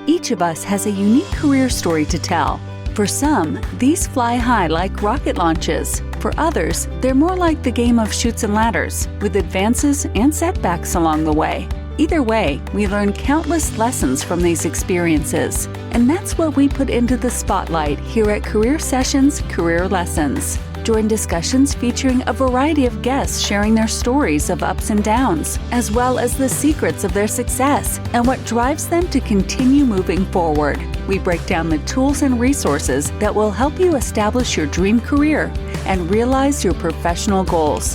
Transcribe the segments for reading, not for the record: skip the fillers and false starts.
Each of us has a unique career story to tell. For some, these fly high like rocket launches. For others, they're more like the game of chutes and ladders, with advances and setbacks along the way. Either way, we learn countless lessons from these experiences. And that's what we put into the spotlight here at Career Sessions Career Lessons. Join discussions featuring a variety of guests sharing their stories of ups and downs, as well as the secrets of their success and what drives them to continue moving forward. We break down the tools and resources that will help you establish your dream career and realize your professional goals.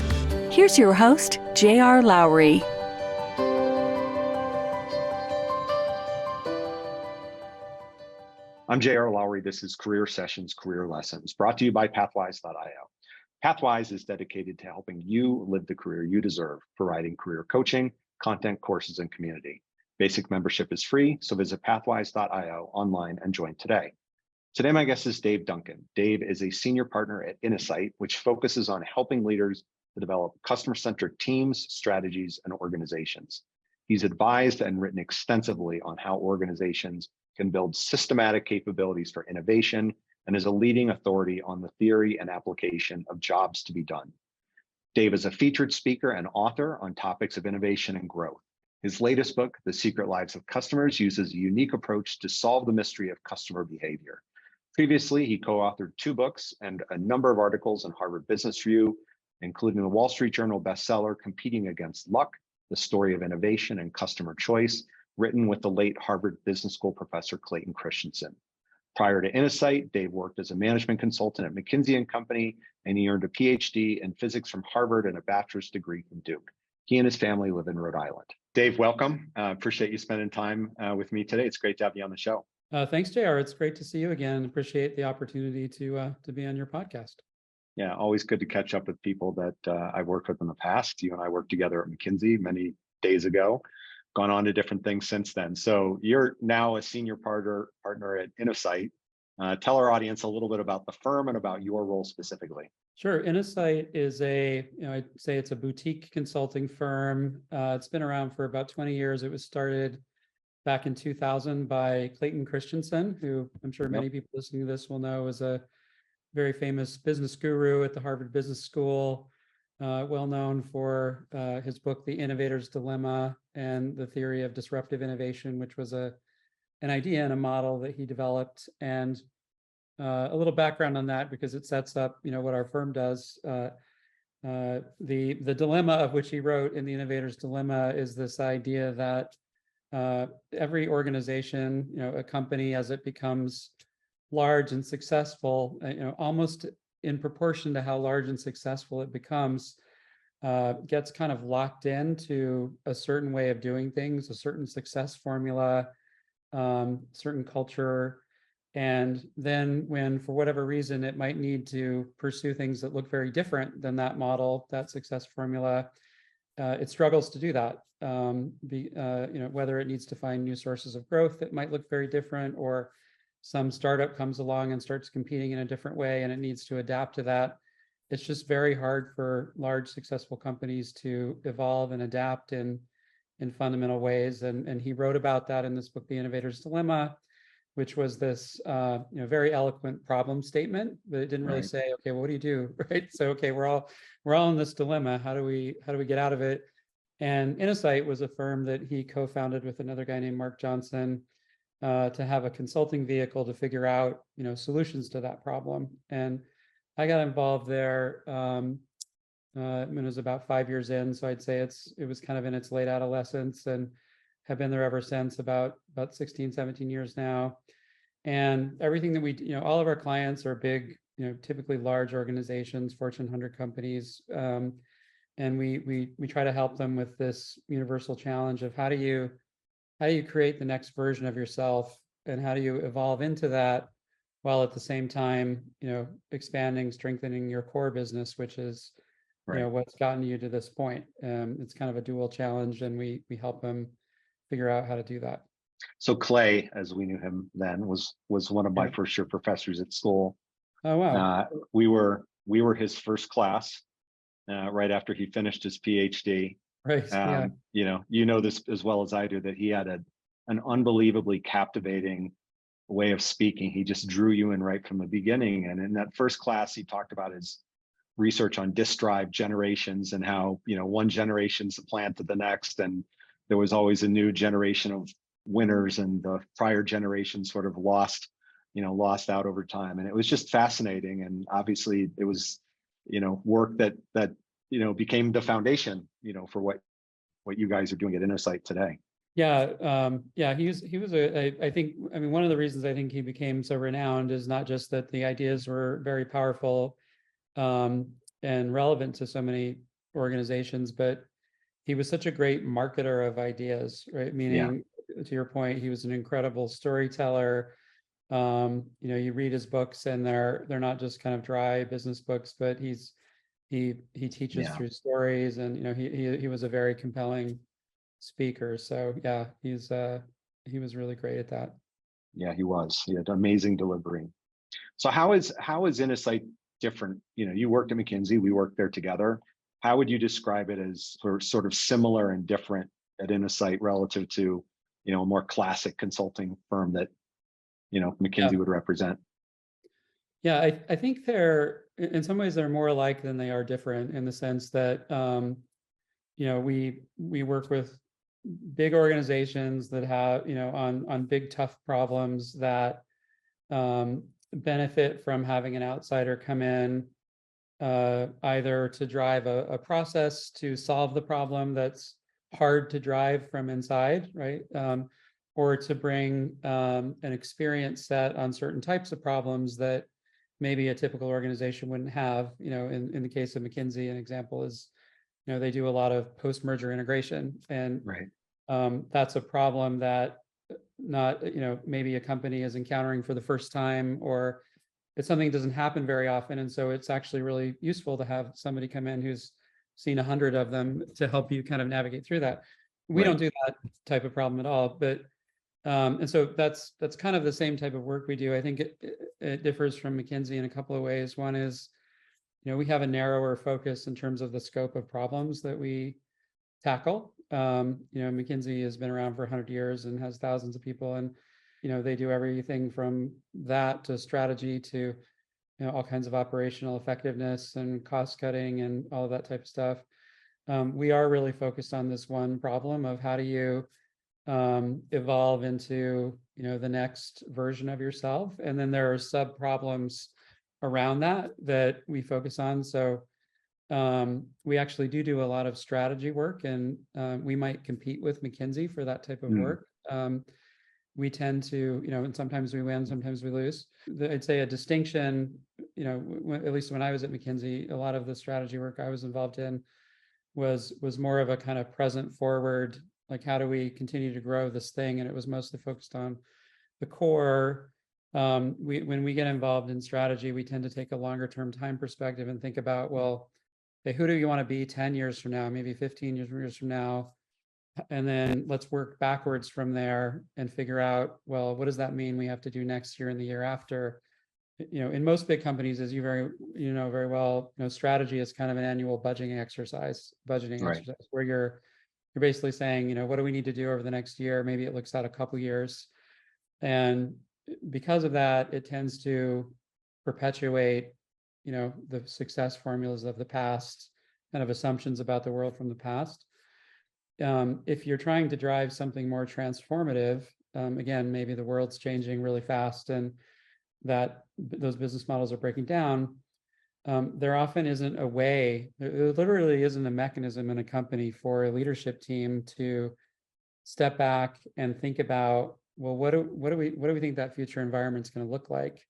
Here's your host, J.R. Lowry. I'm J.R. Lowry. This is Career Sessions, Career Lessons, brought to you by Pathwise.io. Pathwise is dedicated to helping you live the career you deserve, providing career coaching, content, courses, and community. Basic membership is free, so visit Pathwise.io online and join today. Today, my guest is Dave Duncan. Dave is a senior partner at Innosight, which focuses on helping leaders to develop customer-centric teams, strategies, and organizations. He's advised and written extensively on how organizations can build systematic capabilities for innovation and is a leading authority on the theory and application of jobs to be done. Dave is a featured speaker and author on topics of innovation and growth. His latest book, The Secret Lives of Customers, uses a unique approach to solve the mystery of customer behavior. Previously, he co-authored 2 books and a number of articles in Harvard Business Review, including the Wall Street Journal bestseller, Competing Against Luck, The Story of Innovation and Customer Choice, written with the late Harvard Business School professor Clayton Christensen. Prior to Innosight, Dave worked as a management consultant at McKinsey & Company, and he earned a PhD in physics from Harvard and a bachelor's degree from Duke. He and his family live in Rhode Island. Dave, welcome. Appreciate you spending time with me today. It's great to have you on the show. Thanks, JR. It's great to see you again. Appreciate the opportunity to be on your podcast. Yeah, always good to catch up with people that I've worked with in the past. You and I worked together at McKinsey many days ago. Gone on to different things since then. So you're now a senior partner at Innosight. Tell our audience a little bit about the firm and about your role specifically. Sure. Innosight is I'd say it's a boutique consulting firm. It's been around for about 20 years. It was started back in 2000 by Clayton Christensen, who I'm sure many people listening to this will know is a very famous business guru at the Harvard Business School. Well known for his book, The Innovator's Dilemma, and the theory of disruptive innovation, which was an idea and a model that he developed. And a little background on that, because it sets up, what our firm does. The dilemma of which he wrote in The Innovator's Dilemma is this idea that every organization, a company, as it becomes large and successful, almost in proportion to how large and successful it becomes, gets kind of locked into a certain way of doing things, a certain success formula, certain culture. And then when, for whatever reason, it might need to pursue things that look very different than that model, that success formula, it struggles to do that. Whether it needs to find new sources of growth that might look very different, or some startup comes along and starts competing in a different way and it needs to adapt to that. It's just very hard for large successful companies to evolve and adapt in fundamental ways. And he wrote about that in this book, The Innovator's Dilemma, which was this very eloquent problem statement, but it didn't really say, okay, well, what do you do? Right. So, okay, we're all in this dilemma. How do we get out of it? And Innosight was a firm that he co-founded with another guy named Mark Johnson, to have a consulting vehicle to figure out, solutions to that problem. And I got involved there when it was about 5 years in. So I'd say it was kind of in its late adolescence, and have been there ever since, about 16, 17 years now. And everything that we, all of our clients are big, typically large organizations, Fortune 100 companies. And we try to help them with this universal challenge of how do you create the next version of yourself, and how do you evolve into that while at the same time, expanding, strengthening your core business, which is, what's gotten you to this point. It's kind of a dual challenge, and we help them figure out how to do that. So Clay, as we knew him then, was one of my first year professors at school. Oh, wow. We were his first class right after he finished his PhD. Right. You know this as well as I do, that he had an unbelievably captivating way of speaking. He just drew you in right from the beginning. And in that first class, he talked about his research on disk drive generations and how, one generation supplanted the next, and there was always a new generation of winners, and the prior generation sort of lost out over time. And it was just fascinating. And obviously it was, work that became the foundation, for what you guys are doing at Innosight today. Yeah, he was I think, one of the reasons I think he became so renowned is not just that the ideas were very powerful and relevant to so many organizations, but he was such a great marketer of ideas, right? Meaning, to your point, he was an incredible storyteller. You read his books and they're not just kind of dry business books, but he teaches through stories, and he was a very compelling speaker. So yeah, he was really great at that. Yeah, he was. He had amazing delivery. So how is Innosight different? You worked at McKinsey, we worked there together. How would you describe it as sort of similar and different at Innosight relative to, a more classic consulting firm that, McKinsey would represent? Yeah, I think they're, in some ways, they're more alike than they are different, in the sense that, we work with big organizations that have, on big, tough problems that benefit from having an outsider come in, either to drive a process to solve the problem that's hard to drive from inside, right? Or to bring an experience set on certain types of problems that maybe a typical organization wouldn't have. In the case of McKinsey, an example is, they do a lot of post-merger integration, and that's a problem that not, maybe a company is encountering for the first time, or it's something that doesn't happen very often. And so it's actually really useful to have somebody come in who's seen 100 of them to help you kind of navigate through that. We don't do that type of problem at all, but and so that's kind of the same type of work we do. I think it differs from McKinsey in a couple of ways. One is, we have a narrower focus in terms of the scope of problems that we tackle. McKinsey has been around for 100 years and has thousands of people, and they do everything from that to strategy to all kinds of operational effectiveness and cost cutting and all of that type of stuff. We are really focused on this one problem of how do you evolve into the next version of yourself, and then there are sub problems around that we focus on. So we actually do a lot of strategy work, and we might compete with McKinsey for that type of work. We tend to, and sometimes we win, sometimes we lose. I'd say a distinction, at least when I was at McKinsey, a lot of the strategy work I was involved in was more of a kind of present forward, like how do we continue to grow this thing? And it was mostly focused on the core. When we get involved in strategy, we tend to take a longer term time perspective and think about, well, hey, who do you want to be 10 years from now, maybe 15 years from now? And then let's work backwards from there and figure out, well, what does that mean we have to do next year and the year after? In most big companies, as you very well, strategy is kind of an annual budgeting exercise, where you're basically saying, what do we need to do over the next year? Maybe it looks out a couple years. And because of that, it tends to perpetuate, the success formulas of the past, kind of assumptions about the world from the past. If you're trying to drive something more transformative, again, maybe the world's changing really fast and that those business models are breaking down, there often isn't a way, there literally isn't a mechanism in a company for a leadership team to step back and think about, well, what do we think that future environment's going to look like?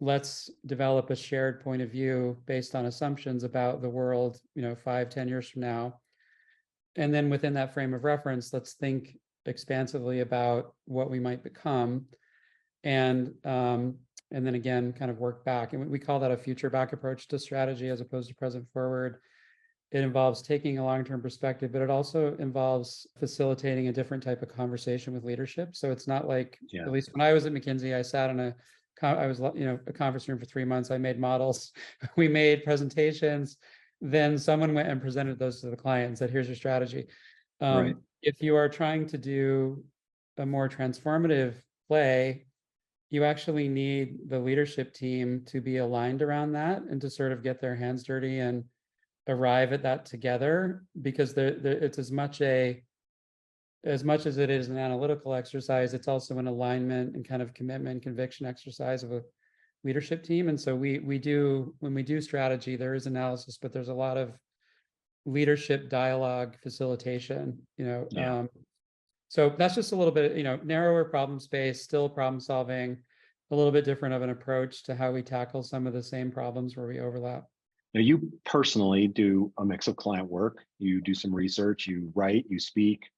Let's develop a shared point of view based on assumptions about the world, 5-10 years from now. And then within that frame of reference, let's think expansively about what we might become. And then again, kind of work back. And we call that a future back approach to strategy as opposed to present forward. It involves taking a long-term perspective, but it also involves facilitating a different type of conversation with leadership. So it's not like, at least when I was at McKinsey, I sat in a conference room for 3 months. I made models, we made presentations. Then someone went and presented those to the client and said, here's your strategy. If you are trying to do a more transformative play, you actually need the leadership team to be aligned around that and to sort of get their hands dirty and arrive at that together, because it's as much as it is an analytical exercise, it's also an alignment and kind of commitment, conviction exercise of a leadership team. And so we do, when we do strategy, there is analysis, but there's a lot of leadership dialogue facilitation, so that's just a little bit, narrower problem space, still problem solving, a little bit different of an approach to how we tackle some of the same problems where we overlap. Now, you personally do a mix of client work, you do some research, you write, you speak.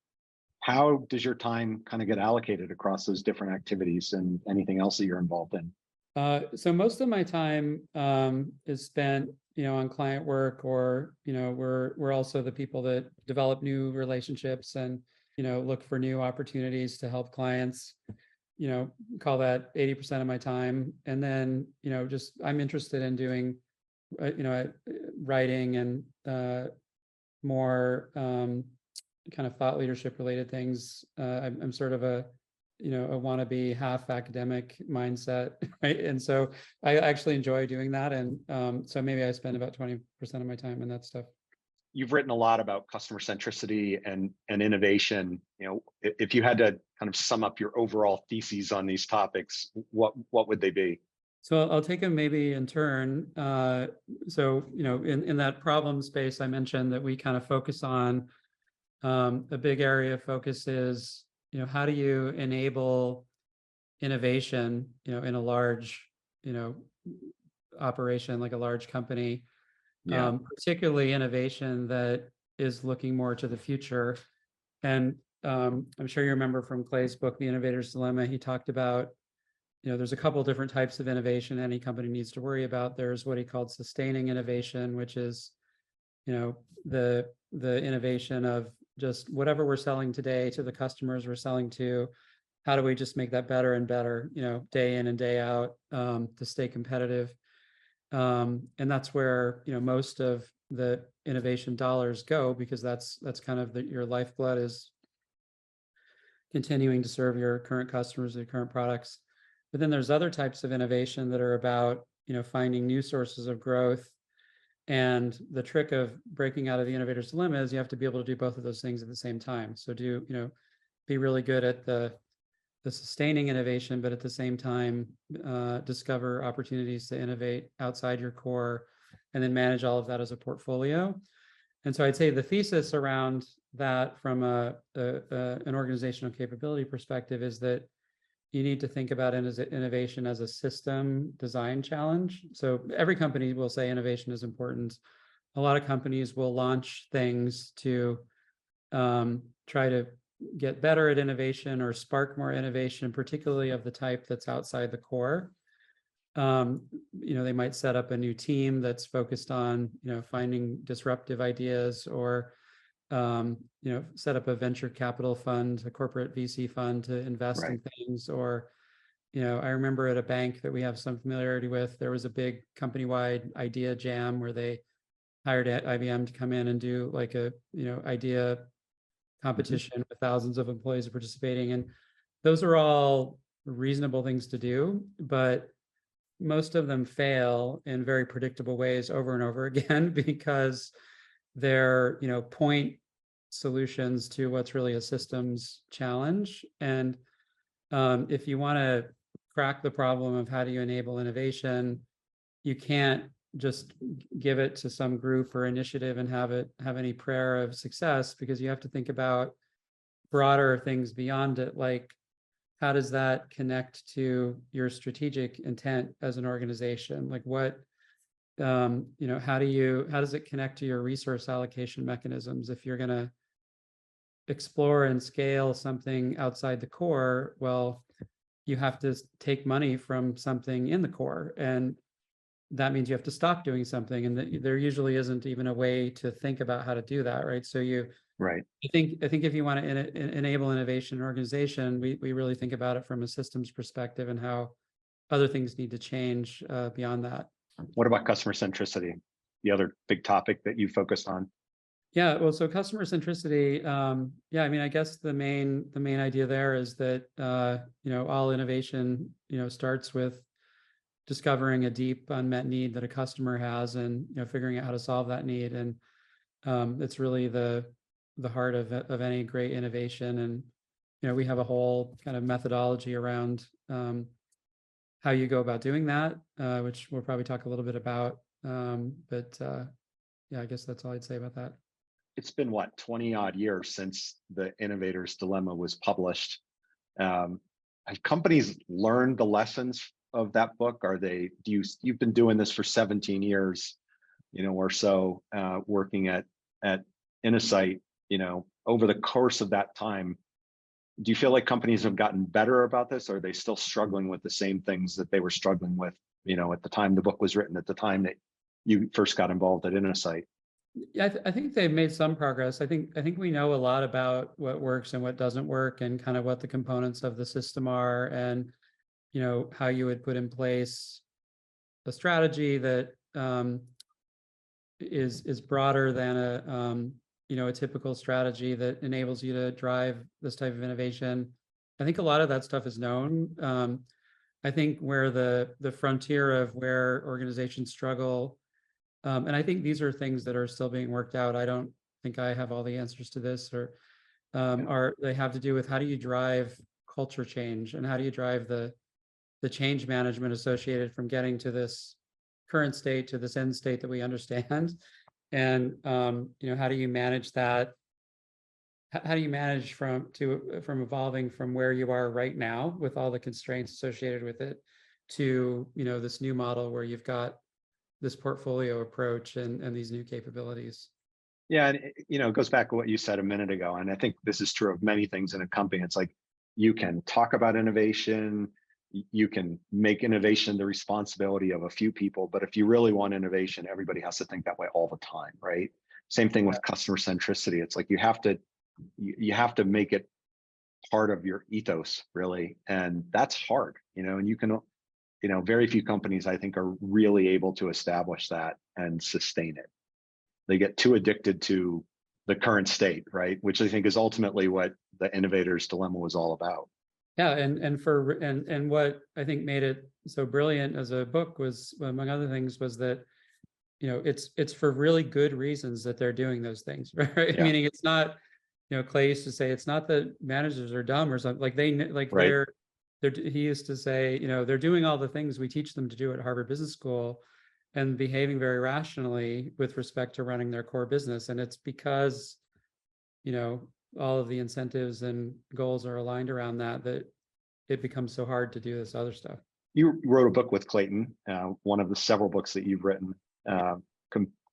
How does your time kind of get allocated across those different activities and anything else that you're involved in? So most of my time is spent, on client work, or, we're also the people that develop new relationships and, look for new opportunities to help clients, call that 80% of my time. And then, just I'm interested in doing, writing and more kind of thought leadership related things. I'm sort of a wannabe half academic mindset, right? And so I actually enjoy doing that. And so maybe I spend about 20% of my time in that stuff. You've written a lot about customer centricity and innovation. If you had to kind of sum up your overall theses on these topics, what would they be? So I'll take them maybe in turn. So, in that problem space, I mentioned that we kind of focus on a big area of focus is, how do you enable innovation, in a large, operation, like a large company, particularly innovation that is looking more to the future. And I'm sure you remember from Clay's book, The Innovator's Dilemma, he talked about, there's a couple of different types of innovation any company needs to worry about. There's what he called sustaining innovation, which is, the innovation of just whatever we're selling today to the customers we're selling to, how do we just make that better and better, day in and day out, to stay competitive. And that's where, most of the innovation dollars go, because that's kind of your lifeblood, is continuing to serve your current customers, your current products. But then there's other types of innovation that are about, finding new sources of growth. And the trick of breaking out of the innovator's dilemma is you have to be able to do both of those things at the same time. So be really good at the sustaining innovation, but at the same time, discover opportunities to innovate outside your core, and then manage all of that as a portfolio. And so I'd say the thesis around that from an organizational capability perspective is that you need to think about innovation as a system design challenge. So every company will say innovation is important. A lot of companies will launch things to try to get better at innovation or spark more innovation, particularly of the type that's outside the core. They might set up a new team that's focused on, finding disruptive ideas, or set up a venture capital fund, a corporate VC fund to invest in things. Or, I remember at a bank that we have some familiarity with, there was a big company-wide idea jam where they hired IBM to come in and do like a, idea competition with thousands of employees participating. And those are all reasonable things to do, but most of them fail in very predictable ways over and over again, because they're, point solutions to what's really a systems challenge. And if you want to crack the problem of how do you enable innovation, you can't just give it to some group or initiative and have any prayer of success, because you have to think about broader things beyond it. Like, how does that connect to your strategic intent as an organization? Like what, how does it connect to your resource allocation mechanisms? If you're going to explore and scale something outside the core, well, you have to take money from something in the core. And that means you have to stop doing something. And there usually isn't even a way to think about how to do that, right? So I think if you want to enable innovation in an organization, we really think about it from a systems perspective and how other things need to change beyond that. What about customer centricity, the other big topic that you focused on? Yeah, well, so customer centricity, yeah, I mean, I guess the main idea there is that all innovation starts with discovering a deep unmet need that a customer has, and figuring out how to solve that need. And it's really the heart of any great innovation. And we have a whole kind of methodology around how you go about doing that, which we'll probably talk a little bit about. But yeah, I guess that's all I'd say about that. It's been what, 20 odd years since the Innovator's Dilemma was published. Have companies learned the lessons of that book? You've been doing this for 17 years, or so, working at Innosight, over the course of that time, do you feel like companies have gotten better about this, or are they still struggling with the same things that they were struggling with, at the time the book was written, at the time that you first got involved at Innosight? Yeah, I think they've made some progress. I think we know a lot about what works and what doesn't work, and kind of what the components of the system are, and how you would put in place a strategy that is broader than a typical strategy that enables you to drive this type of innovation. I think a lot of that stuff is known. I think where the frontier of where organizations struggle, and I think these are things that are still being worked out. I don't think I have all the answers to this, or they have to do with how do you drive culture change, and how do you drive the change management associated from getting to this current state to this end state that we understand. And how do you manage that? How do you manage from evolving from where you are right now with all the constraints associated with it to this new model where you've got this portfolio approach and these new capabilities? Yeah, and it goes back to what you said a minute ago, and I think this is true of many things in a company. It's like, you can talk about innovation, you can make innovation the responsibility of a few people, but if you really want innovation, everybody has to think that way all the time, right? Same thing with customer centricity. It's like you have to make it part of your ethos, really, and that's hard, and you can, very few companies, I think, are really able to establish that and sustain it. They get too addicted to the current state, right? Which I think is ultimately what the Innovator's Dilemma was all about. Yeah, and what I think made it so brilliant as a book was, among other things, was that it's for really good reasons that they're doing those things, right? Yeah. Meaning it's not, Clay used to say, it's not that managers are dumb or something. Like Right. he used to say, they're doing all the things we teach them to do at Harvard Business School, and behaving very rationally with respect to running their core business. And it's because all of the incentives and goals are aligned around that it becomes so hard to do this other stuff. You wrote a book with Clayton, one of the several books that you've written,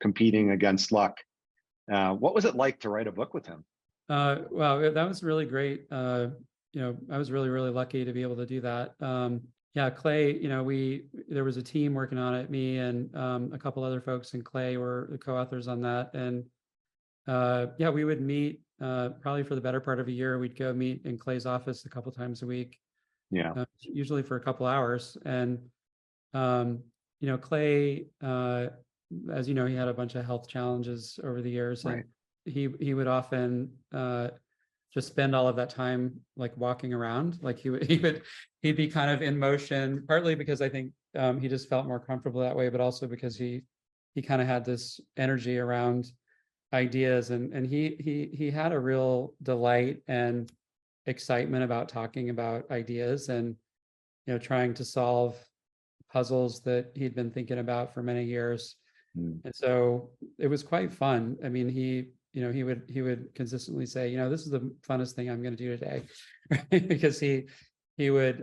Competing Against Luck. What was it like to write a book with him? Wow, that was really great. I was really, really lucky to be able to do that. Yeah, Clay, there was a team working on it, me and a couple other folks, and Clay were the co-authors on that. And yeah, we would meet probably for the better part of a year. We'd go meet in Clay's office a couple times a week. Yeah. Usually for a couple hours. And Clay, as you know, he had a bunch of health challenges over the years, Right. and he would often just spend all of that time like walking around. Like he'd be kind of in motion, partly because I think he just felt more comfortable that way, but also because he kind of had this energy around ideas, and he had a real delight and excitement about talking about ideas, and trying to solve puzzles that he'd been thinking about for many years. And so it was quite fun. I mean, he would consistently say, this is the funnest thing I'm going to do today, right? Because he would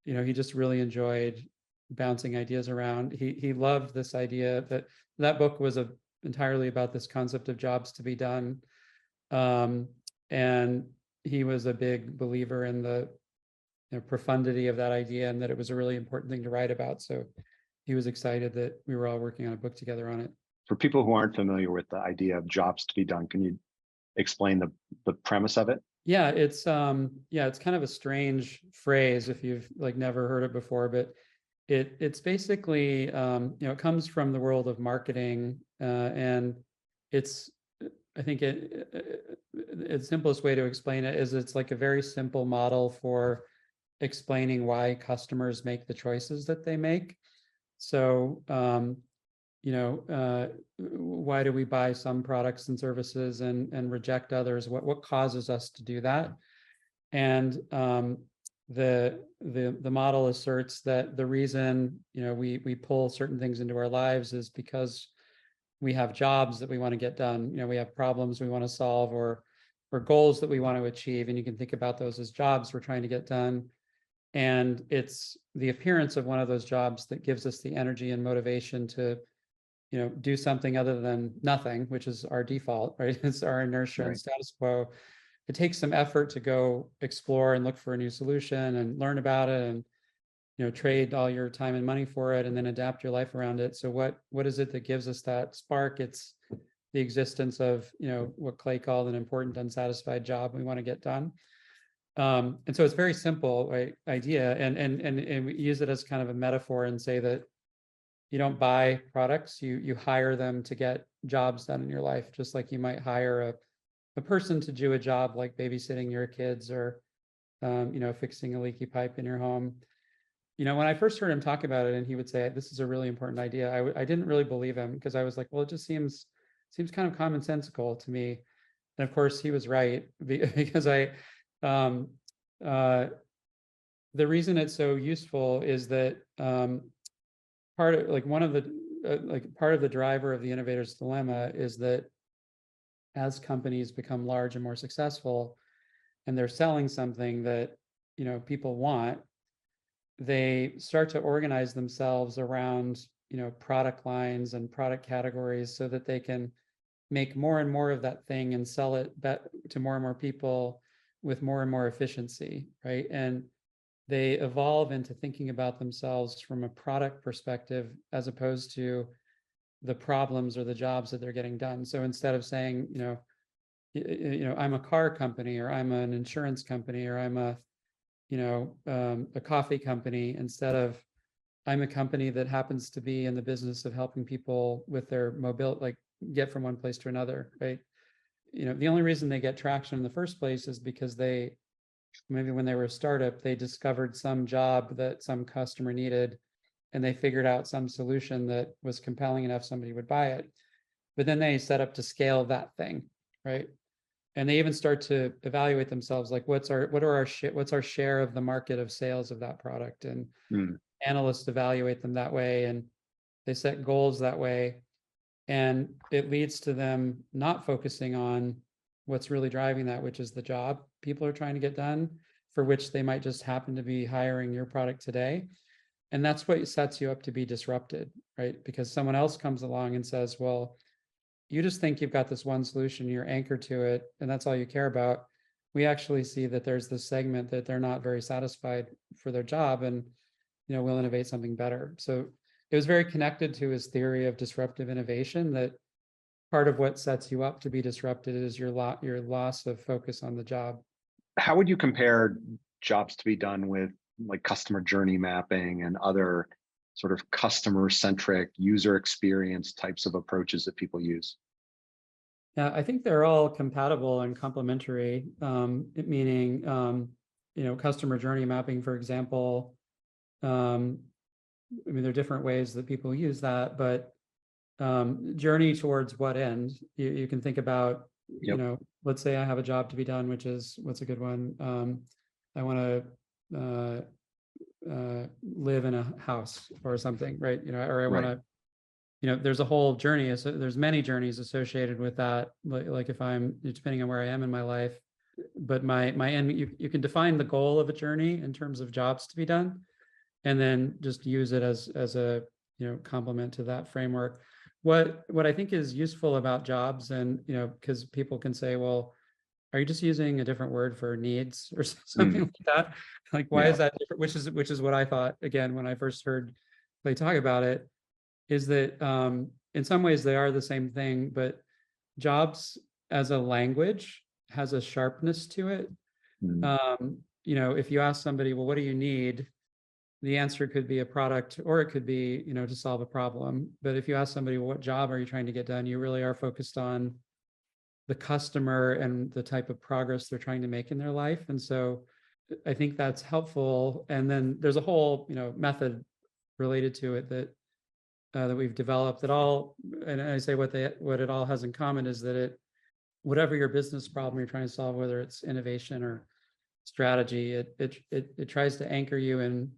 he just really enjoyed bouncing ideas around. He loved this idea that book was entirely about this concept of jobs to be done, and he was a big believer in the profundity of that idea, and that it was a really important thing to write about. So he was excited that we were all working on a book together on it. For people who aren't familiar with the idea of jobs to be done, can you explain the premise of it? Yeah, it's kind of a strange phrase if you've never heard it before, but it's basically it comes from the world of marketing, and it's I think the simplest way to explain it is it's like a very simple model for explaining why customers make the choices that they make. So, why do we buy some products and services and reject others? What causes us to do that? And the model asserts that the reason we pull certain things into our lives is because we have jobs that we want to get done. We have problems we want to solve, or goals that we want to achieve, and you can think about those as jobs we're trying to get done. And it's the appearance of one of those jobs that gives us the energy and motivation to do something other than nothing, which is our default, right? It's our inertia and status quo. It takes some effort to go explore and look for a new solution and learn about it, and trade all your time and money for it, and then adapt your life around it. So what is it that gives us that spark? It's the existence of what Clay called an important unsatisfied job we want to get done. And so it's very simple, right, idea, and we use it as kind of a metaphor and say that you don't buy products, you hire them to get jobs done in your life, just like you might hire a person to do a job like babysitting your kids, or fixing a leaky pipe in your home. When I first heard him talk about it, and he would say this is a really important idea, I didn't really believe him, because I was like, well, it just seems kind of commonsensical to me. And of course he was right, because the reason it's so useful is that part of the driver of the innovator's dilemma is that as companies become large and more successful, and they're selling something that people want, they start to organize themselves around product lines and product categories, so that they can make more and more of that thing and sell it to more and more people with more and more efficiency, right? And they evolve into thinking about themselves from a product perspective, as opposed to the problems or the jobs that they're getting done. So instead of saying, I'm a car company, or I'm an insurance company, or I'm a coffee company, instead of I'm a company that happens to be in the business of helping people with their mobility, like get from one place to another, right? The only reason they get traction in the first place is because maybe when they were a startup, they discovered some job that some customer needed, and they figured out some solution that was compelling enough somebody would buy it. But then they set up to scale that thing, right? And they even start to evaluate themselves, like what's our share of the market of sales of that product, and analysts evaluate them that way, and they set goals that way, and it leads to them not focusing on what's really driving that, which is the job people are trying to get done, for which they might just happen to be hiring your product today. And that's what sets you up to be disrupted, right? Because someone else comes along and says, well, you just think you've got this one solution, you're anchored to it, and that's all you care about. We actually see that there's this segment that they're not very satisfied for their job, and we'll innovate something better. So it was very connected to his theory of disruptive innovation, that part of what sets you up to be disrupted is your loss of focus on the job. How would you compare jobs to be done with like customer journey mapping and other sort of customer-centric user experience types of approaches that people use? Yeah, I think they're all compatible and complementary, meaning, customer journey mapping, for example. There are different ways that people use that, but journey towards what end? You can think about, let's say I have a job to be done, which is, what's a good one? I want to live in a house or something, right? Or I want to, there's a whole journey. So there's many journeys associated with that. Like if I'm, depending on where I am in my life, but my end, you can define the goal of a journey in terms of jobs to be done, and then just use it as a complement to that framework. What I think is useful about jobs, and because people can say, well, are you just using a different word for needs or something like that? Like, why is that different? Which is what I thought, again, when I first heard Clay talk about it, is that in some ways they are the same thing, but jobs as a language has a sharpness to it. If you ask somebody, well, what do you need? The answer could be a product, or it could be, to solve a problem. But if you ask somebody, well, what job are you trying to get done? You really are focused on the customer and the type of progress they're trying to make in their life. And so I think that's helpful. And then there's a whole, method related to it that we've developed that all, and I say what it all has in common is that whatever your business problem you're trying to solve, whether it's innovation or strategy, it tries to anchor you in,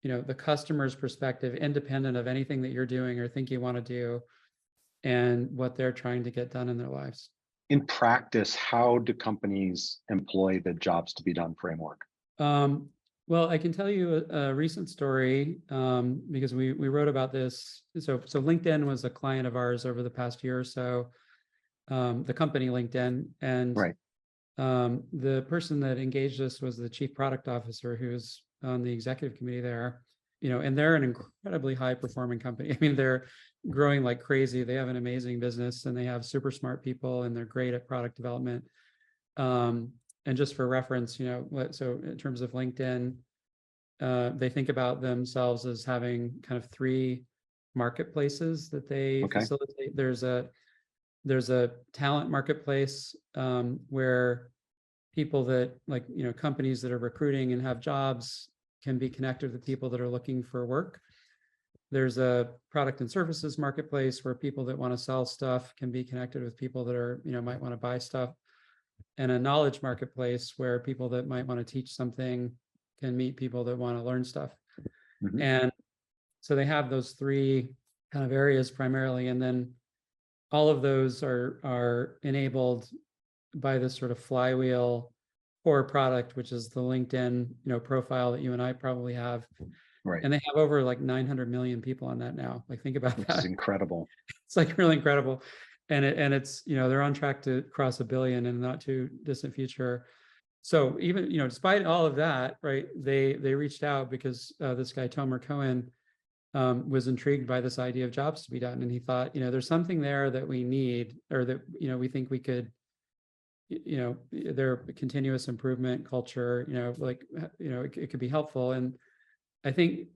the customer's perspective, independent of anything that you're doing or think you want to do, and what they're trying to get done in their lives. In practice, how do companies employ the jobs to be done framework? Well, I can tell you a recent story because we wrote about this. So LinkedIn was a client of ours over the past year or so, the company LinkedIn, and Right. The person that engaged us was the chief product officer, who's on the executive committee there. And they're an incredibly high performing company. I mean, they're growing like crazy. They have an amazing business and they have super smart people and they're great at product development. And just for reference, so in terms of LinkedIn, they think about themselves as having kind of 3 marketplaces that they facilitate. There's a talent marketplace where people that companies that are recruiting and have jobs can be connected with people that are looking for work. There's a product and services marketplace where people that want to sell stuff can be connected with people that are, might want to buy stuff. And a knowledge marketplace where people that might want to teach something can meet people that want to learn stuff. Mm-hmm. And so they have those 3 kind of areas primarily. And then all of those are enabled by this sort of flywheel core product, which is the LinkedIn, profile that you and I probably have. Right. And they have over like 900 million people on that now. Like, think about that. Which is incredible. It's like really incredible. And it's, they're on track to cross 1 billion in the not too distant future. So even, despite all of that, right, they reached out because this guy, Tomer Cohen, was intrigued by this idea of jobs to be done. And he thought, there's something there that we need, or that, we think we could, their continuous improvement culture, it could be helpful. And I think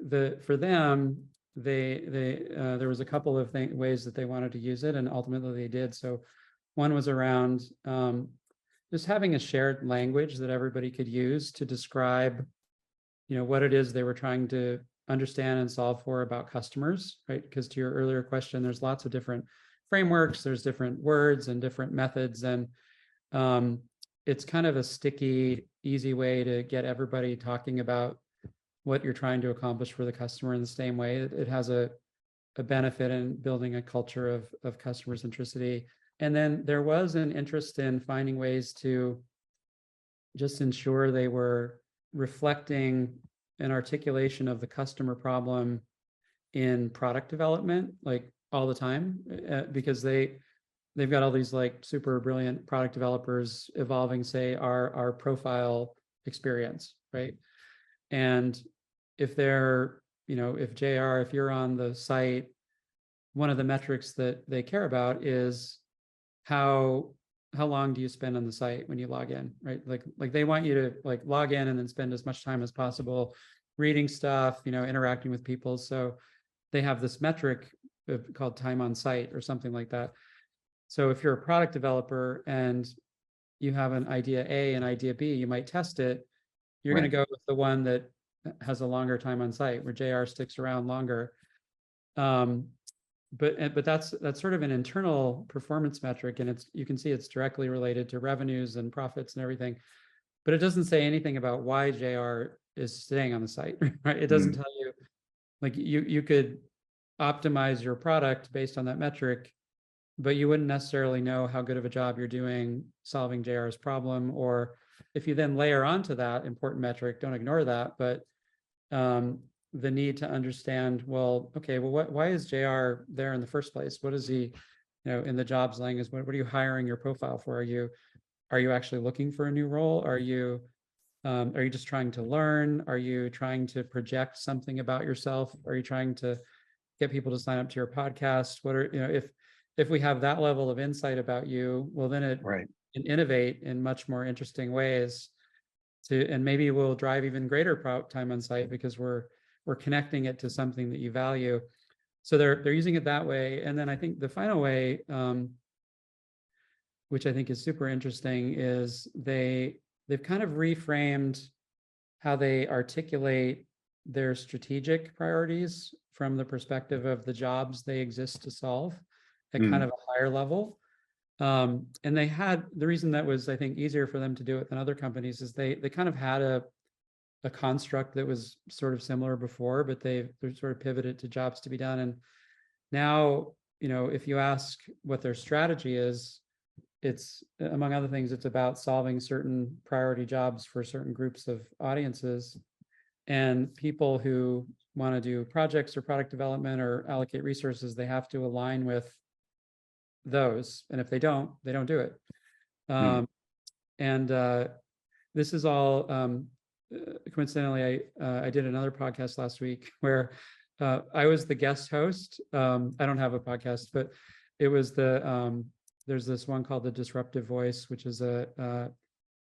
for them, there was a couple of ways that they wanted to use it, and ultimately they did. So one was around just having a shared language that everybody could use to describe, what it is they were trying to understand and solve for about customers, right? Because to your earlier question, there's lots of different frameworks, there's different words and different methods, and it's kind of a sticky, easy way to get everybody talking about what you're trying to accomplish for the customer in the same way. It has a benefit in building a culture of customer centricity. And then there was an interest in finding ways to just ensure they were reflecting an articulation of the customer problem in product development, like all the time, because they've got all these like super brilliant product developers evolving, say, our profile experience, right? And if they're, if JR, if you're on the site, one of the metrics that they care about is how long do you spend on the site when you log in, right? Like they want you to like log in and then spend as much time as possible reading stuff, interacting with people. So they have this metric called time on site or something like that. So if you're a product developer and you have an idea A and idea B, you might test it. You're going to go with the one that has a longer time on site, where JR sticks around longer. But that's sort of an internal performance metric, and you can see it's directly related to revenues and profits and everything. But it doesn't say anything about why JR is staying on the site, right? It doesn't tell you, like you could optimize your product based on that metric, but you wouldn't necessarily know how good of a job you're doing solving JR's problem. Or if you then layer onto that important metric, don't ignore that, but the need to understand, well, okay, well, why is JR there in the first place? What is he, in the jobs language, what are you hiring your profile for? Are you actually looking for a new role? Are you just trying to learn? Are you trying to project something about yourself? Are you trying to get people to sign up to your podcast? What are, if we have that level of insight about you, well, then it can innovate in much more interesting ways and maybe we'll drive even greater time on site because we're connecting it to something that you value. So they're using it that way. And then I think the final way, which I think is super interesting, is they've kind of reframed how they articulate their strategic priorities from the perspective of the jobs they exist to solve at kind of a higher level. And they had, the reason that was, I think, easier for them to do it than other companies is they kind of had a construct that was sort of similar before, but they're sort of pivoted to jobs to be done. And now, if you ask what their strategy is, it's, among other things, it's about solving certain priority jobs for certain groups of audiences. And people who want to do projects or product development or allocate resources, they have to align with those. And if they don't do it. And this is all, coincidentally, I did another podcast last week where I was the guest host. I don't have a podcast, but it was there's this one called the Disruptive Voice, which is a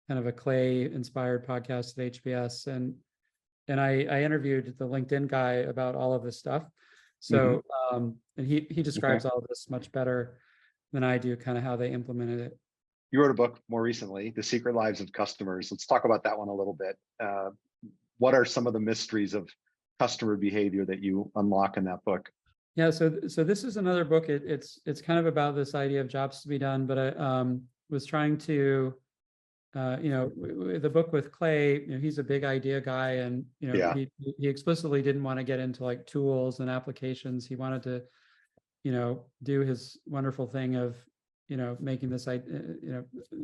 kind of a Clay-inspired podcast at HBS, and I interviewed the LinkedIn guy about all of this stuff. So and he describes all of this much better than I do, kind of how they implemented it. You wrote a book more recently, The Secret Lives of Customers. Let's talk about that one a little bit. What are some of the mysteries of customer behavior that you unlock in that book? Yeah, so this is another book. It's kind of about this idea of jobs to be done, but I was trying to, the book with Clay, he's a big idea guy, and he explicitly didn't want to get into like tools and applications. He wanted to, do his wonderful thing of, making this,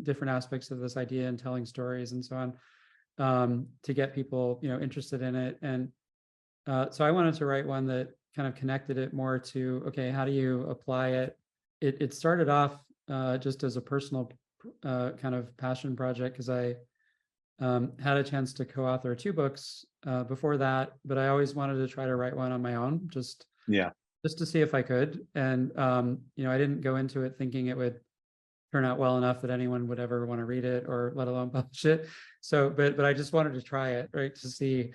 different aspects of this idea and telling stories and so on, to get people, interested in it. And so I wanted to write one that kind of connected it more to, okay, how do you apply it? It started off just as a personal kind of passion project, because I had a chance to co-author 2 books before that, but I always wanted to try to write one on my own, just to see if I could. And I didn't go into it thinking it would turn out well enough that anyone would ever want to read it, or let alone publish it. So, but I just wanted to try it, right, to see.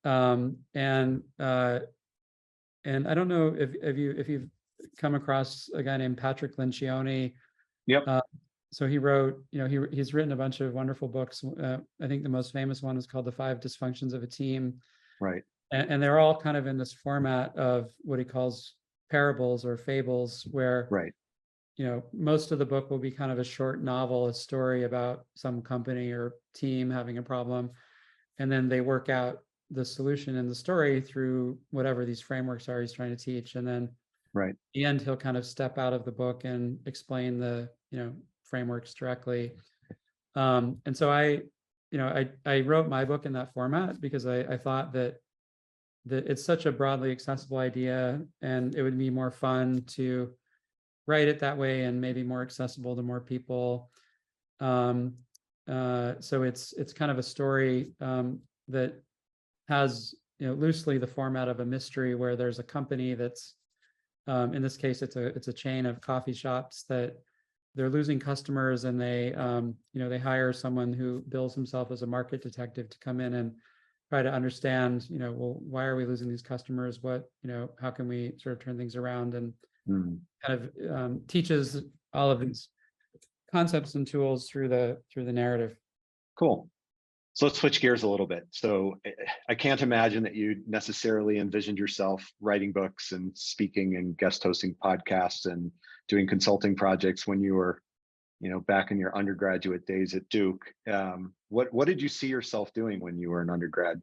And I don't know if you've come across a guy named Patrick Lencioni. Yep. So he wrote, he's written a bunch of wonderful books. I think the most famous one is called The 5 Dysfunctions of a Team. Right. And they're all kind of in this format of what he calls parables or fables, where, most of the book will be kind of a short novel, a story about some company or team having a problem. And then they work out the solution in the story through whatever these frameworks are he's trying to teach. And then at the end, he'll kind of step out of the book and explain the, frameworks directly. And so I wrote my book in that format because I thought that it's such a broadly accessible idea, and it would be more fun to write it that way and maybe more accessible to more people. So it's kind of a story that has, loosely the format of a mystery, where there's a company that's, in this case, it's a chain of coffee shops that they're losing customers, and they they hire someone who bills himself as a market detective to come in and try to understand, well, why are we losing these customers? What, how can we sort of turn things around? And kind of teaches all of these concepts and tools through the narrative. Cool. So let's switch gears a little bit. So I can't imagine that you necessarily envisioned yourself writing books and speaking and guest hosting podcasts and doing consulting projects when you were, back in your undergraduate days at Duke. What did you see yourself doing when you were an undergrad?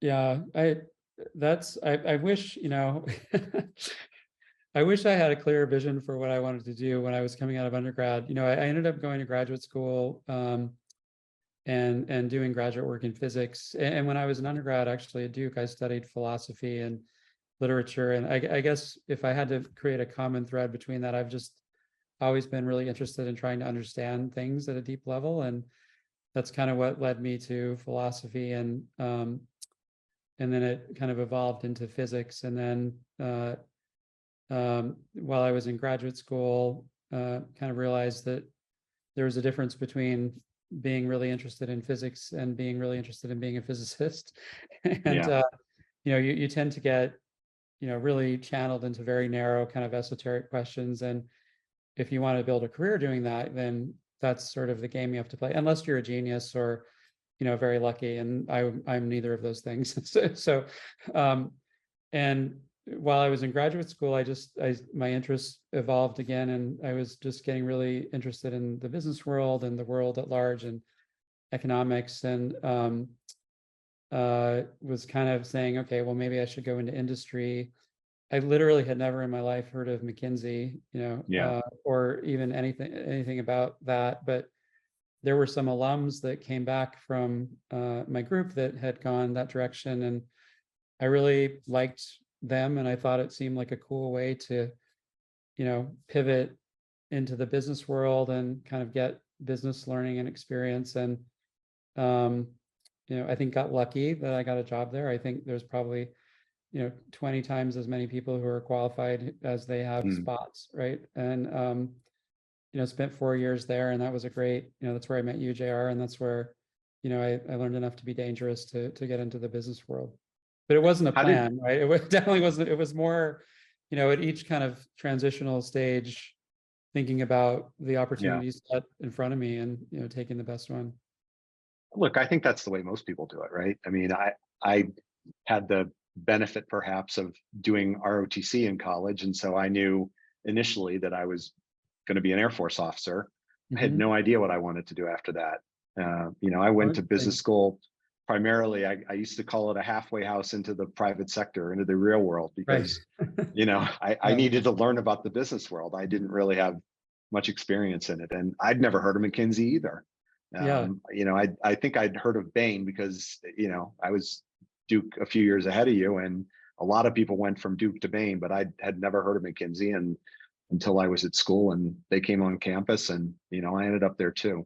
Yeah, I wish, I wish I had a clear vision for what I wanted to do when I was coming out of undergrad. I ended up going to graduate school and doing graduate work in physics. And when I was an undergrad, actually at Duke, I studied philosophy and literature. And I guess if I had to create a common thread between that, I've just always been really interested in trying to understand things at a deep level. And that's kind of what led me to philosophy. And then it kind of evolved into physics. And then while I was in graduate school, kind of realized that there was a difference between being really interested in physics and being really interested in being a physicist. And you tend to get really channeled into very narrow kind of esoteric questions. And if you want to build a career doing that, then that's sort of the game you have to play, unless you're a genius or, very lucky. And I'm neither of those things. So, and while I was in graduate school, my interests evolved again, and I was just getting really interested in the business world and the world at large and economics, and was kind of saying, okay, well, maybe I should go into industry. I literally had never in my life heard of McKinsey, or even anything about that. But there were some alums that came back from my group that had gone that direction, and I really liked them, and I thought it seemed like a cool way to, pivot into the business world and kind of get business learning and experience. And I think got lucky that I got a job there. I think there's probably 20 times as many people who are qualified as they have spots, right? And spent 4 years there, and that was a great, that's where I met you, JR, and that's where I learned enough to be dangerous to get into the business world. But it wasn't a plan, right? Definitely wasn't. It was more, at each kind of transitional stage, thinking about the opportunities set in front of me and taking the best one. Look, I think that's the way most people do it, right? I mean, I had the benefit perhaps of doing ROTC in college, and so I knew initially that I was going to be an Air Force officer. I had no idea what I wanted to do after that. I went to business school. Primarily, I used to call it a halfway house into the private sector, into the real world, because, I needed to learn about the business world. I didn't really have much experience in it, and I'd never heard of McKinsey either. I think I'd heard of Bain because, I was Duke a few years ahead of you, and a lot of people went from Duke to Bain, but I had never heard of McKinsey until I was at school, and they came on campus, and I ended up there too.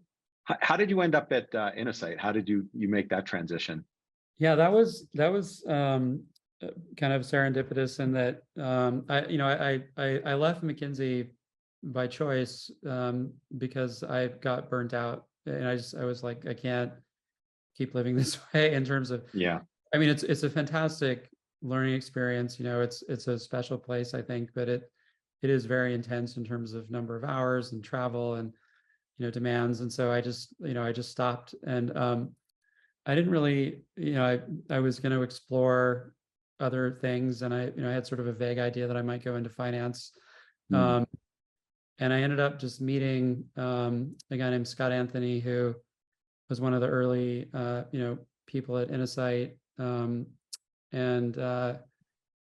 How did you end up at Innosight? How did you make that transition? Yeah, that was kind of serendipitous in that I left McKinsey by choice because I got burnt out, and I was like, I can't keep living this way in terms of I mean, it's a fantastic learning experience. It's a special place, I think, but it is very intense in terms of number of hours and travel and demands. And so I just stopped, and I didn't really, I was going to explore other things, and I had sort of a vague idea that I might go into finance. And I ended up just meeting a guy named Scott Anthony, who was one of the early people at Innosight. And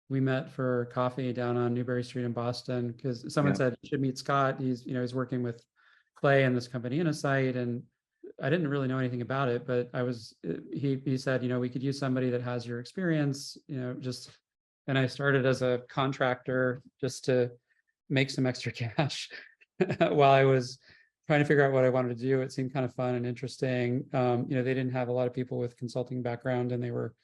we met for coffee down on Newbury Street in Boston, because someone said you should meet Scott. He's working with Clay and this company Innosight, and I didn't really know anything about it, but he said, we could use somebody that has your experience, and I started as a contractor just to make some extra cash while I was trying to figure out what I wanted to do. It seemed kind of fun and interesting. They didn't have a lot of people with consulting background, and they were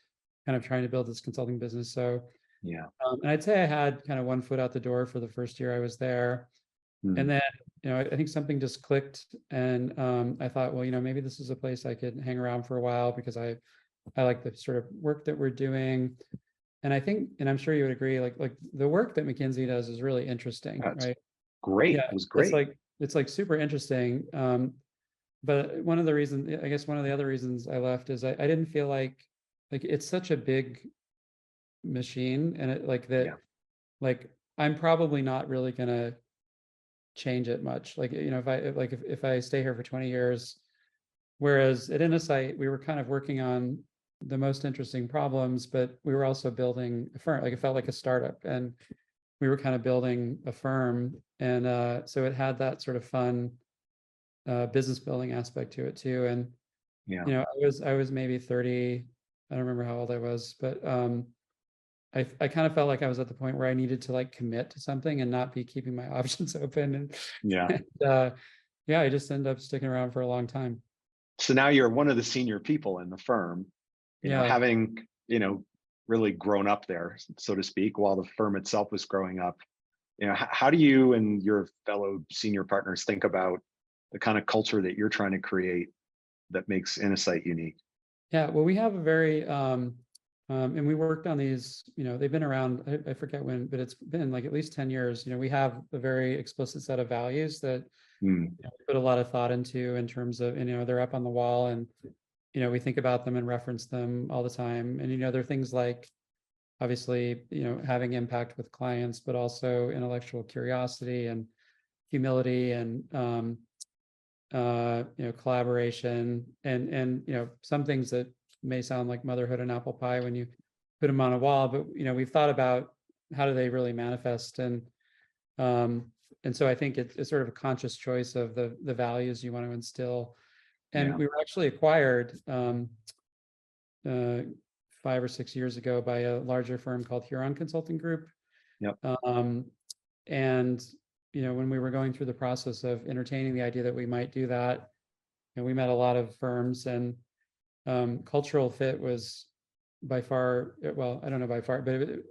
kind of trying to build this consulting business. So and I'd say I had kind of one foot out the door for the first year I was there. And then, I think something just clicked, and I thought, well, maybe this is a place I could hang around for a while, because I like the sort of work that we're doing. And I think, and I'm sure you would agree, like the work that McKinsey does is really interesting, right? Great. It was great. It's like super interesting. But one of the other reasons I left is I didn't feel like it's such a big machine, and it I'm probably not really gonna change it much. If I stay here for 20 years, whereas at Innosight, we were kind of working on the most interesting problems, but we were also building a firm. It felt like a startup, and we were kind of building a firm. And so it had that sort of fun business building aspect to it too. And, I was maybe 30. I don't remember how old I was, but I kind of felt like I was at the point where I needed to commit to something and not be keeping my options open. And I just ended up sticking around for a long time. So now you're one of the senior people in the firm, having, really grown up there, so to speak, while the firm itself was growing up. How do you and your fellow senior partners think about the kind of culture that you're trying to create that makes Innosight unique? Yeah, well, we have a very, and we worked on these, they've been around, I forget when, but it's been at least 10 years. We have a very explicit set of values that Mm. we put a lot of thought into in terms of, they're up on the wall, and, we think about them and reference them all the time. And, there are things like, obviously, having impact with clients, but also intellectual curiosity and humility and, collaboration, and, some things that may sound like motherhood and apple pie when you put them on a wall, but, we've thought about how do they really manifest. And so I think it's sort of a conscious choice of the values you want to instill. And Yeah. we were actually acquired 5 or 6 years ago by a larger firm called Huron Consulting Group. Yep. And when we were going through the process of entertaining the idea that we might do that, we met a lot of firms, and cultural fit was by far, well, I don't know by far, but it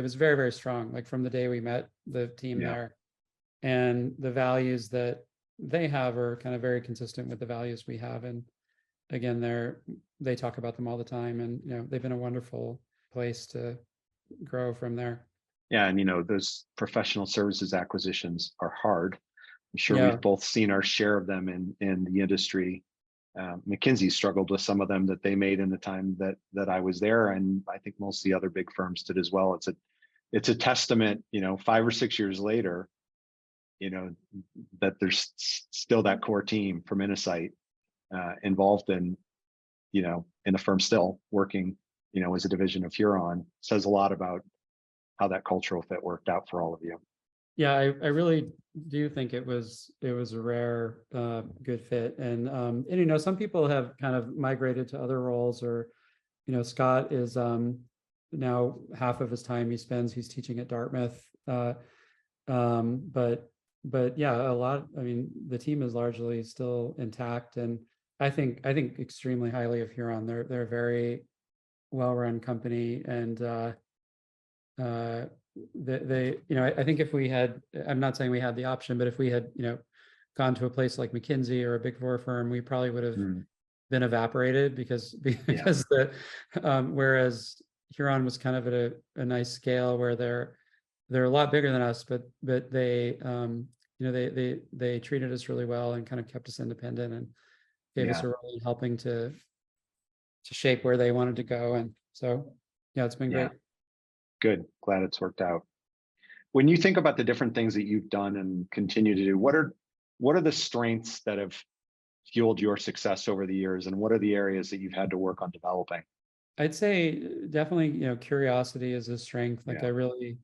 was very, very strong. Like from the day we met the team there, and the values that they have are kind of very consistent with the values we have. And again, they talk about them all the time, and they've been a wonderful place to grow from there. Yeah, and those professional services acquisitions are hard. I'm sure Yeah. we've both seen our share of them in the industry. McKinsey struggled with some of them that they made in the time that I was there, and I think most of the other big firms did as well. It's a testament, 5 or 6 years later, that there's still that core team from Innosight involved in the firm, still working, as a division of Huron. Says a lot about how that cultural fit worked out for all of you. Yeah, I really do think it was a rare good fit. And some people have kind of migrated to other roles, or Scott is now half of his time he's teaching at Dartmouth. But yeah, the team is largely still intact, and I think extremely highly of Huron. They're a very well-run company, and I think if we had, I'm not saying we had the option, but if we had, gone to a place like McKinsey or a Big Four firm, we probably would have been evaporated because whereas Huron was kind of at a nice scale where they're a lot bigger than us, but they they treated us really well and kind of kept us independent and gave us a role in helping to shape where they wanted to go. And so it's been great. Good. Glad it's worked out. When you think about the different things that you've done and continue to do, what are the strengths that have fueled your success over the years, and what are the areas that you've had to work on developing? I'd say definitely, curiosity is a strength. Like I really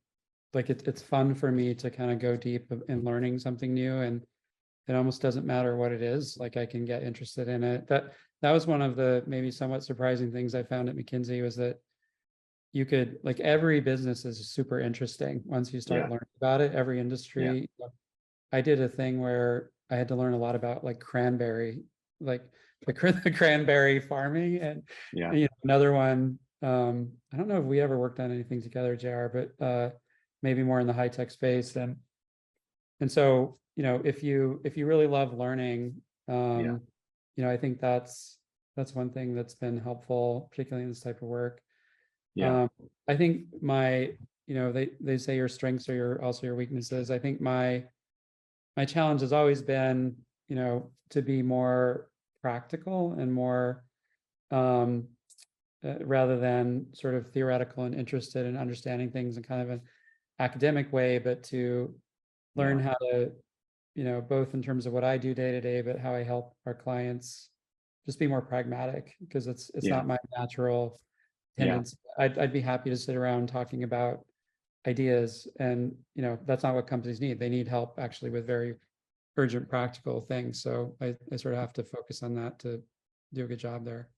like it. It's fun for me to kind of go deep in learning something new, and it almost doesn't matter what it is. Like I can get interested in it. That was one of the maybe somewhat surprising things I found at McKinsey, was that you could, like, every business is super interesting once you start learning about it. Every industry. I did a thing where I had to learn a lot about like cranberry, like the cranberry farming, and another one. I don't know if we ever worked on anything together, JR, but maybe more in the high tech space. And so if you really love learning, I think that's one thing that's been helpful, particularly in this type of work. I think they say your strengths are also your weaknesses. I think my challenge has always been, to be more practical and more, rather than sort of theoretical and interested in understanding things in kind of an academic way, but to learn how to, both in terms of what I do day to day, but how I help our clients just be more pragmatic, because it's not my natural tendency. I'd be happy to sit around talking about ideas, and that's not what companies need. They need help actually with very urgent practical things. So I sort of have to focus on that to do a good job there.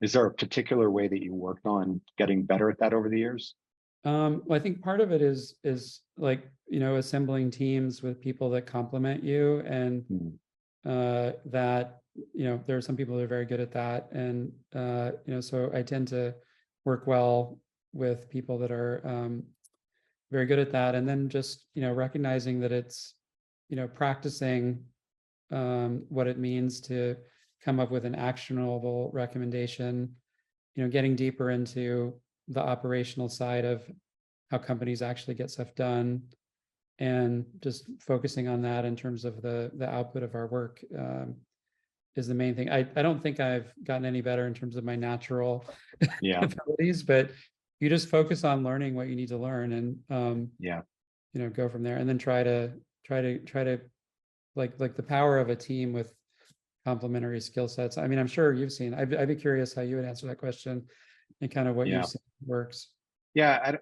Is there a particular way that you worked on getting better at that over the years? Well, I think part of it is like, assembling teams with people that complement you, and that there are some people that are very good at that, and so I tend to work well with people that are very good at that, and then just recognizing that it's practicing what it means to come up with an actionable recommendation, getting deeper into the operational side of how companies actually get stuff done, and just focusing on that in terms of the output of our work is the main thing. I don't think I've gotten any better in terms of my natural Yeah. abilities, but you just focus on learning what you need to learn and Yeah. go from there, and then try to like the power of a team with complementary skill sets. I mean, I'm sure you've seen, I'd be curious how you would answer that question and kind of what Yeah. you've seen works. Yeah.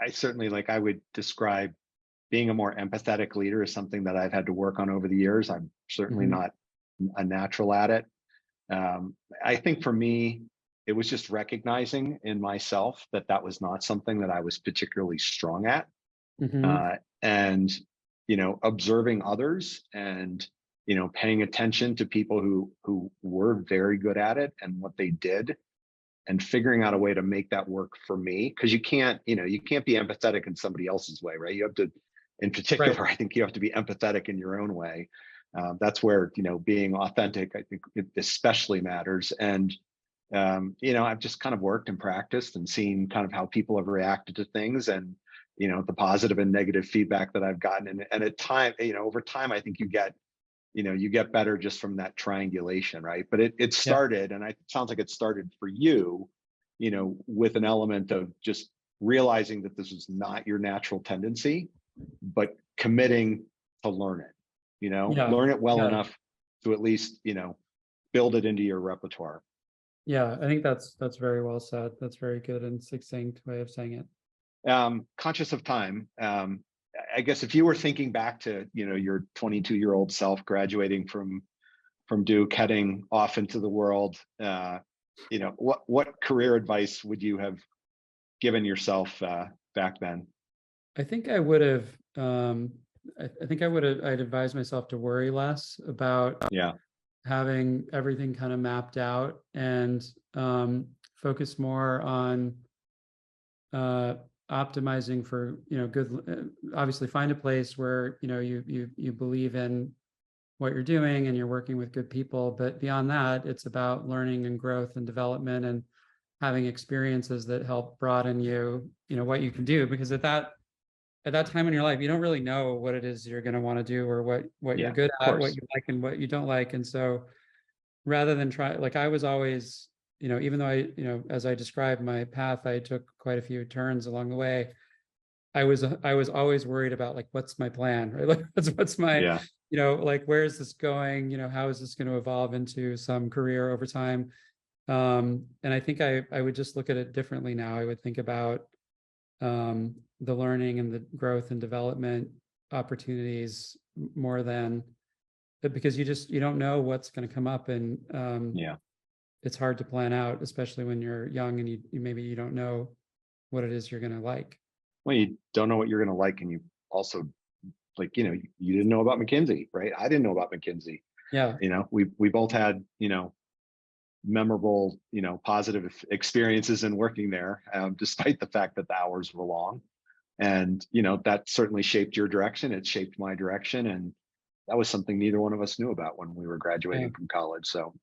I certainly, like, I would describe being a more empathetic leader is something that I've had to work on over the years. I'm certainly Mhm. not a natural at it. I think for me, it was just recognizing in myself that that was not something that I was particularly strong at, Mhm. and observing others and paying attention to people who were very good at it and what they did, and figuring out a way to make that work for me, because you can't be empathetic in somebody else's way, right? You have to, in Right. particular, I think you have to be empathetic in your own way. That's where being authentic, I think, it especially matters. And I've just kind of worked and practiced and seen kind of how people have reacted to things, and the positive and negative feedback that I've gotten. And at time, over time, I think you get better just from that triangulation, right? But it Yeah. started, and it sounds like it started for you, with an element of just realizing that this is not your natural tendency, but committing to learn it, Yeah. learn it well Yeah. enough to at least, build it into your repertoire. Yeah. I think that's very well said. That's very good and succinct way of saying it. Conscious of time, I guess if you were thinking back to your 22-year-old self graduating from Duke, heading off into the world, what career advice would you have given yourself back then? I think I would have I think I'd advise myself to worry less about Yeah. having everything kind of mapped out, and focus more on uh, optimizing for good. Obviously, find a place where you believe in what you're doing and you're working with good people. But beyond that, it's about learning and growth and development and having experiences that help broaden what you can do. Because at that time in your life, you don't really know what it is you're going to want to do, or what Yeah, you're good of at, what course. you like and what you don't like. And so rather than try, like I was always, even though as I described my path, I took quite a few turns along the way. I was always worried about, like, what's my plan, right? Like what's my, Yeah. like, where is this going? How is this going to evolve into some career over time? And I think I would just look at it differently now. I would think about the learning and the growth and development opportunities more than, but because you don't know what's going to come up, and Yeah. it's hard to plan out, especially when you're young and you maybe you don't know what it is you're going to like. Well, you don't know what you're going to like, and you also, like, you didn't know about McKinsey, right? I didn't know about McKinsey. Yeah. We both had memorable, positive experiences in working there, despite the fact that the hours were long. And that certainly shaped your direction. It shaped my direction, and that was something neither one of us knew about when we were Yeah. graduating from college. So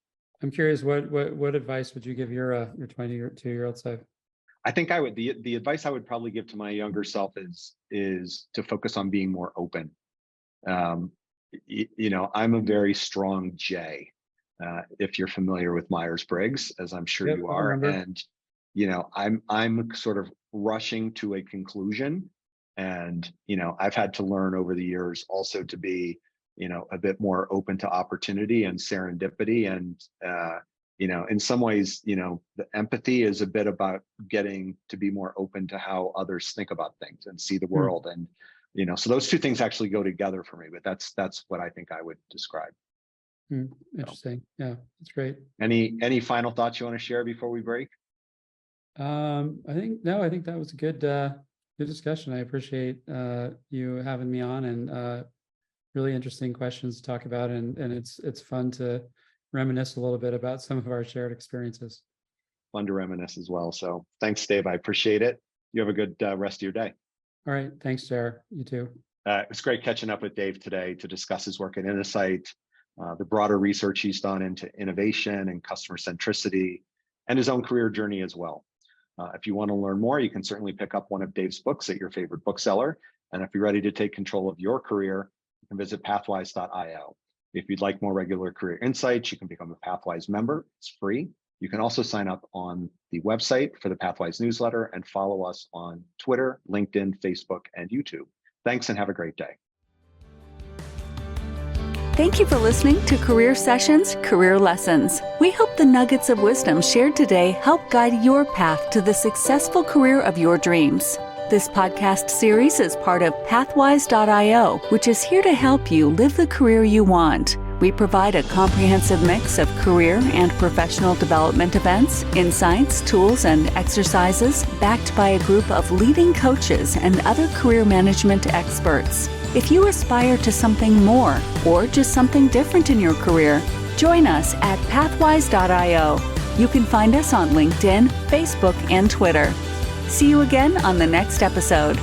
I'm curious, what advice would you give your 22-year-old self? I think I would, the advice I would probably give to my younger self is to focus on being more open. Um, I'm a very strong J. If you're familiar with Myers-Briggs, as I'm sure Yep, you I are, remember. and I'm sort of rushing to a conclusion, and I've had to learn over the years also to be a bit more open to opportunity and serendipity, and in some ways, the empathy is a bit about getting to be more open to how others think about things and see the Hmm. world. And so those two things actually go together for me, but that's what I think I would describe. Hmm. So, Interesting. Yeah, that's great. any final thoughts you want to share before we break? I think that was a good discussion. I appreciate you having me on, and really interesting questions to talk about, and it's fun to reminisce a little bit about some of our shared experiences. Fun to reminisce as well. So thanks, Dave. I appreciate it. You have a good rest of your day. All right, thanks, Jared. You too. It was great catching up with Dave today to discuss his work at Innosight, the broader research he's done into innovation and customer centricity, and his own career journey as well. If you want to learn more, you can certainly pick up one of Dave's books at your favorite bookseller. And if you're ready to take control of your career, you can visit pathwise.io. If you'd like more regular career insights, you can become a Pathwise member. It's free. You can also sign up on the website for the Pathwise newsletter and follow us on Twitter, LinkedIn, Facebook, and YouTube. Thanks and have a great day. Thank you for listening to Career Sessions, Career Lessons. We hope the nuggets of wisdom shared today help guide your path to the successful career of your dreams. This podcast series is part of Pathwise.io, which is here to help you live the career you want. We provide a comprehensive mix of career and professional development events, insights, tools, and exercises backed by a group of leading coaches and other career management experts. If you aspire to something more or just something different in your career, join us at Pathwise.io. You can find us on LinkedIn, Facebook, and Twitter. See you again on the next episode.